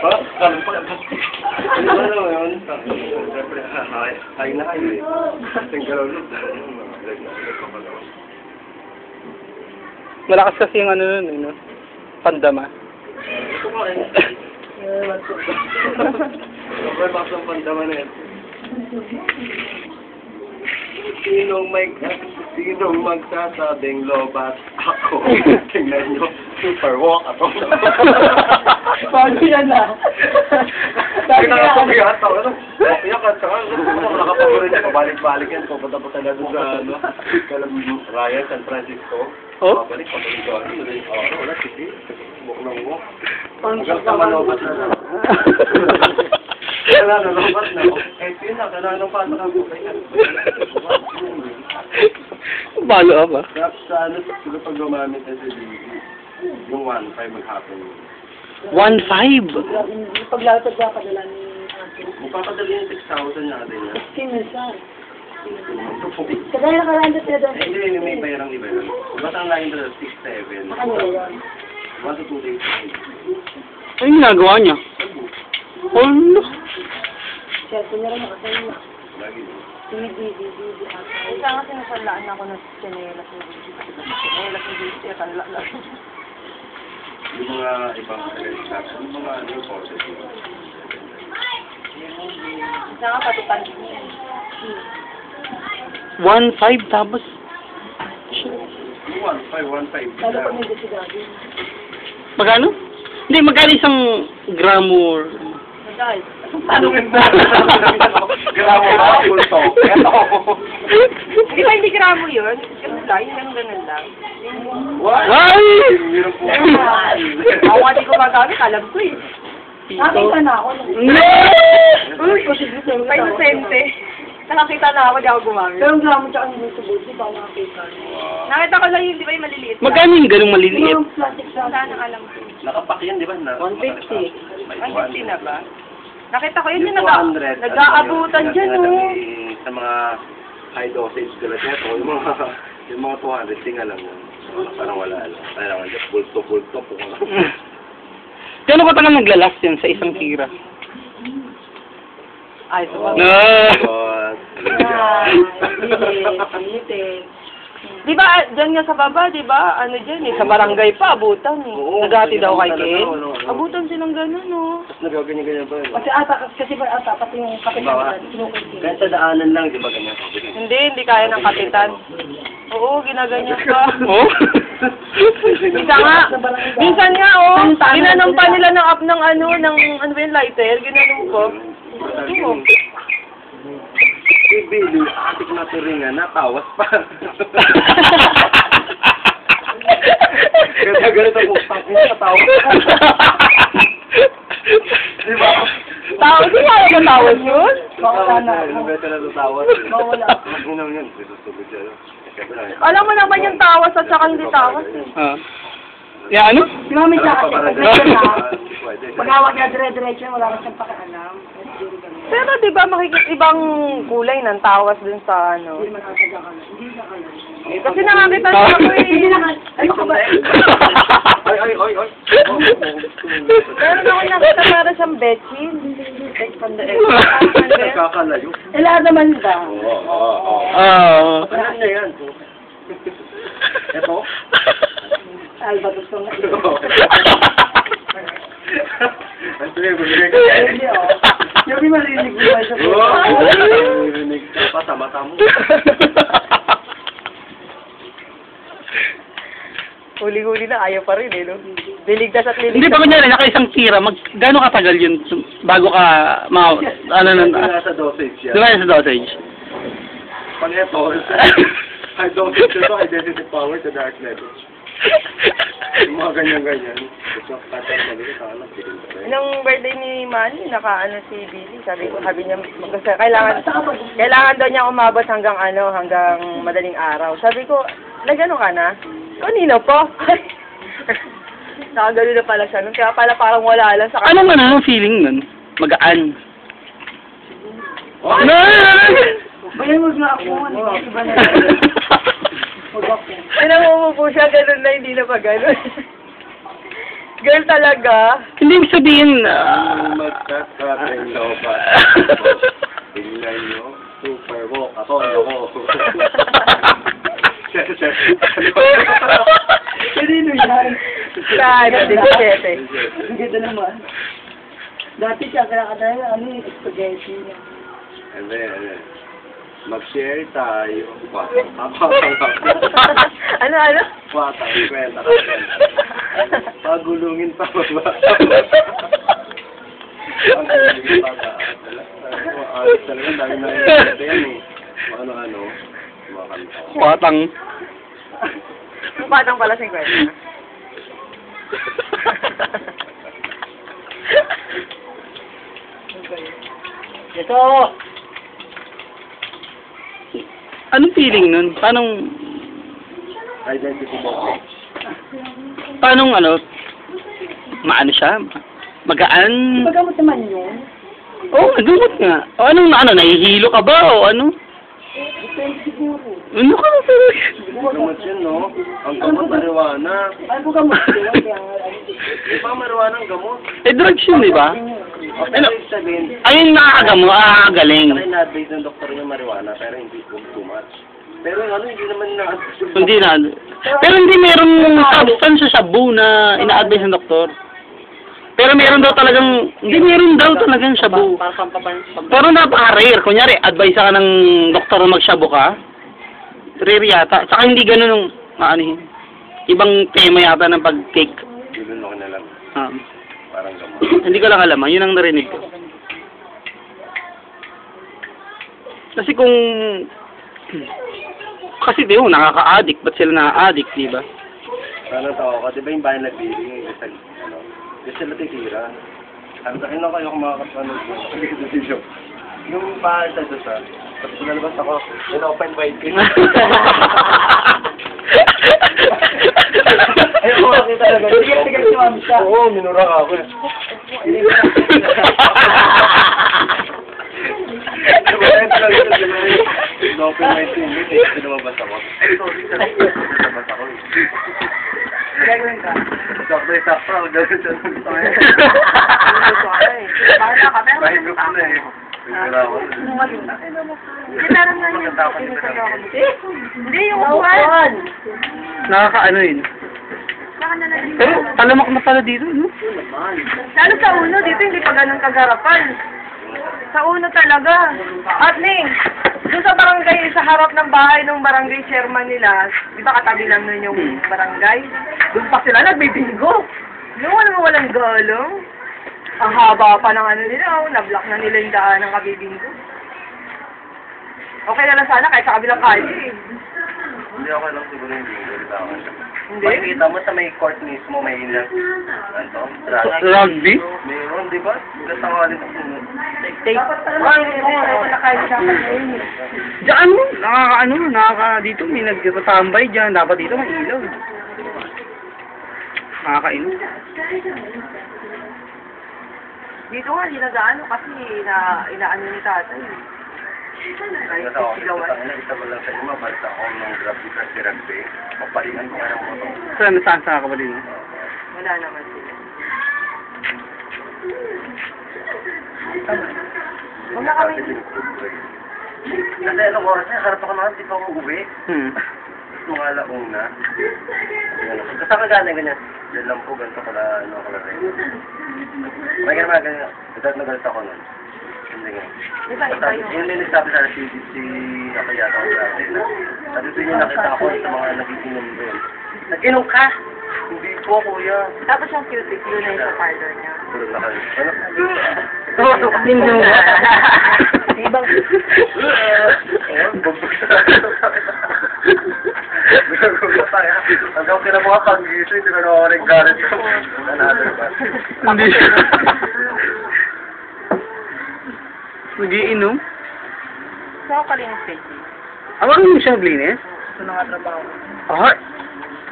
Ha? Kalam pa lang. Ano yun? Siyempre, hay na kayo eh. Ang galaw nun. Malakas kasi yung ano nun, no? Pandama. Ito ko eh. Sobrang lakas ng pandama na yan. Sinong magsasabing lobat ako? Tingnan nyo, super walk ako. Bago yan ah. Sabi na ako kaya ito, ano? Iyak at saka, nakapagod niya, pabalik-balik yan, pupunta pa talaga doon sa, ano, Ryan, San Francisco. Oh? Pabalik ko, wala, sige. Walk ng walk. Hanggang sa malobat na. Wala na, lobat na. Kahit yun na, kailangan pa sa kagulat. Balo ka ba? Sa ano, siguro pag gumamit na si yung 1.5 maghapon. 1.5? Paglatag ka padala ni Ate. Magpapadali yung 6,000 natin yan. Sinusan. Kagaya nakaraan sila doon. Hindi, may bayarang iba yun. Basta ang lain doon, 6-7. Sa kanila yun. 1 to 2 days. Ano yung ginagawa niya? Ano? Siyempre na rin nakasama. Lagi doon. Isa nga sinasalaan ako ng sinelas ng sinelas ng BC at ang lala. Yung mga ibang yung mga new forces. Isa nga patutan niya. 1.5 tapos? Yung 1.5. Lalo pa may desigado. Magkano? Hindi, magkano isang gramo? Guys, Tanungin mo. Gramo ba? Pulto. di ba hindi gramo yun? Ganun lang, yung ganun lang. What? Ay! Meron po. Ako nga di ko magamit, alam ko eh. Nakita na ako. No! May inusente. Nakakita na ako, di ako gumamit. Pero ang gramo tsaka hindi subod, di ba nakakita? Nakita ko lang yun, di ba yung maliliit? Magkano yung ganung maliliit? Yung plastic sana alam ko. Nakapak yan, di ba? 150. May 150 na ba? Nakita ko yun yung 200, nag-aabutan dyan, oh. Sa mga high dosage tulad nito, yung mga 200, tingnan lang yun. Parang wala lang. Kailangan dyan, bulto-bulto. Gano'n katagal naglalast yan sa isang tira? Ay, so No! Di ba, dyan nga sa baba, di ba? Ano dyan eh, sa barangay pa, abutan eh. Oo, Nagati daw kay Ken. ano. Abutan silang gano'n, no? Tapos nagaganyan-ganyan pa yun. Kasi ba ata, pati yung kapitan, sinukulti. Kahit sa daanan lang, di ba ganyan? Hindi kaya ng kapitan. Oo, ginaganyan pa. Oh? Minsan nga, oh, ginanong pa nila ng ng ano ba yung lighter, ginanong ko. Oo. Si Billy, atik na turingan, natawas pa. Kaya ganito ako, tapos natawas. Di ba? Tawag, di kaya ba tawag yun? Mawala na. Beto na tatawas. Mawala. Maginaw yun, susugod siya. Alam mo naman yung tawas at saka hindi tawas eh. Ah. Ya, ano? Si Mami siya kasi, pag-awag niya dire-diretso, wala na siyang pakialam. Pero di ba makikita ibang kulay ng tawas dun sa ano? Hindi kasi nakakita niya ako eh. Hindi ano ka ba? Ay. Pero ako nakita para siyang betchin. Kakalayo. Wala naman ba? Oo. Ah. Ano na yan? Ito? Alba gusto nga. Ito yung bumigay ka. Hindi oh. Yung marinig mo ba siya? Marinig ka pa sa mata mo. Huli-huli na, ayaw pa rin eh, no? Liligdas at liligdas. Hindi pa kunyari, naka-isang tira, gano'ng katagal yun bago ka, Nasa dosage yan. Diba sa dosage? Pag ito, high dosage ito, identity power to dark level. Yung mga ganyan-ganyan. Ito, tatang sa anak. Nung birthday ni Manny, naka-ano si Billy, sabi niya, kailangan daw niya umabot hanggang madaling araw. Sabi ko, nagano ka na? Kanina pa. Nakagano na pala siya nun, kaya pala parang wala lang sa Anong anong feeling nun? Magaan. Oh, No! Bayan mo nga ako, iba na lang. Pinamumupo siya, ganun na, hindi na pa ganun. Girl talaga. Hindi ibig sabihin, Magkakapeng loba. Tingnan nyo, super walk. Ako. Kanino yan? Sana, 17. Ang ganda naman. Dati siya, kaya spaghetti niya. And then, mag-share tayo. Ano? Watang, kwenta. Pagulungin pa ba? Pagulungin pa ba? Alis talaga, dami na yan eh. Ano, mga kanta. patang. Patang pala 50. Ito! Anong feeling nun? Identity box. Paano maano siya? Magaan? Magamot naman yun. Oo, nagamot nga. O nahihilo ka ba? O ano? Depende siguro. Ano ka na talaga? Gamot yun, no? Ang gamot, marijuana. Ano gamot yun? Di ba marijuana ang gamot? Drugs yun, di ba? Okay, ibig sabihin, Ayun, nakakagaling. ay na-advise ng doktor ng marijuana, pero hindi too much. Pero yung hindi naman na-advise. Hindi na. Pero hindi merong substance sa shabu na ina-advise ng doktor. Pero meron daw talagang, hindi meron daw talagang shabu. Pero napaka-rare. Kunyari, advise ka ng doktor na mag-shabu ka. Rare yata. Saka hindi ganun ibang tema yata ng pag-cake. Yun ako na lang. Parang gamot. Hindi ko lang alam. Yun ang narinig ko. Kasi kasi di nakaka-addict. Ba't sila nakaka-addict, di ba? Sana tao ka, di ba yung bayan nag-billing, kasi sila titira. Ang takin lang kayo kung makakapanood mo. Yung bahay sa Dasa, tapos nalabas ako, in-open wide ko. Ayaw ko makita talaga. Sige, si Mami siya. Oo, minura ka ako. In-open wide ko yung pinamabas ako. Sorry, pinamabas ako. Gagawin ka. Sakto. Gagawin siya. Bahala ka, pero Mahigop na eh. Ginaran nga niya. Hindi, yung upuan. Nakaka-ano yun. Pero talamak na pala dito, no? Lalo sa uno, dito hindi pa ganun kagarapan. Sa uno talaga. At Ning, doon sa barangay, sa harap ng bahay ng barangay chairman nila, di ba katabi lang nun yung barangay? Doon pa sila nagbibingo. Noon walang galong. Ang haba pa ng nila, na-block na nila yung daan ng kabibingo. Okay na lang sana kahit sa kabilang kali. Hindi ako lang siguro yung bingo. Hindi? Makikita mo sa may court mismo, may ilang, Rugby? Mayroon, di ba? Gatangali sa sunod. Diyan, dito may nagtatambay dyan. Dapat dito may ilaw. Nakakainom. Dito nga, hindi nag-ano kasi inaano ni tatay. Kahit sigawan. Isa mo lang sa ima, basta ako ng grab dito sa rugby. Papalingan ko nga ng motor. Saan ka ba din? Wala naman sila. Huwag na kami. Kasi anong oras na, harap ako naman, di pa ako uwi. Mga alauna. Kasi ka gano'n ganyan. Diyan lang po, ganito pala, rin. May ganyan. Ito na ganito ako nun. Hindi nga. Iba yun. Yun din nagsabi sa si ako yata ako dati na. Sabi ko niya nakita ako sa mga nagiginom doon. Nag-inom ka? Hindi po, kuya. Tapos yung cutie yun na yung sa parlor niya. Puro na kayo. Ano? Lindo. Ibang... Bugbog sa hanggang kinabuha pag-gising, hindi ko na ako rin galit ko. Another ba? Hindi. Nagiinom? So, ako kalinis page. Awang mo siya naglinis? Ito na nga trabaho. Ah,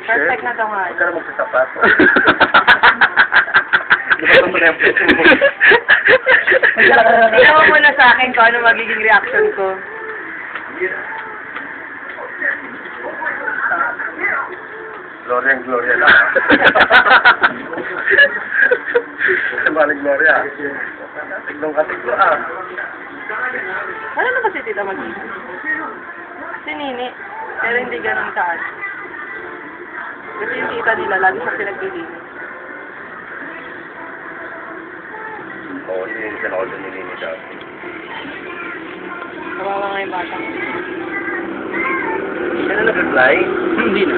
Perfect na ito nga. Huwag ka na magsasapat. Di ba ito na mo? Tingnan mo muna sa akin kung ano magiging reaction ko. Gloria ang Gloria lang. Maling Gloria. Tiglong-katiglo Ano na ba si Tita Magina? Si Nini. Pero hindi ganun kaan. Kasi yung tita nila, lagi siya pinaglilinis. Oo, nilinisan ako doon nilinisan. Kawawa nga yung bata. Ano nag-reply? Hindi na.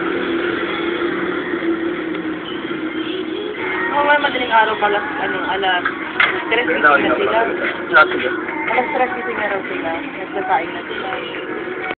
Oo nga, madaling araw pala, alas 3:15 na sila. Not yet. Alas 3:15 na raw sila. Nagsasaing na sila.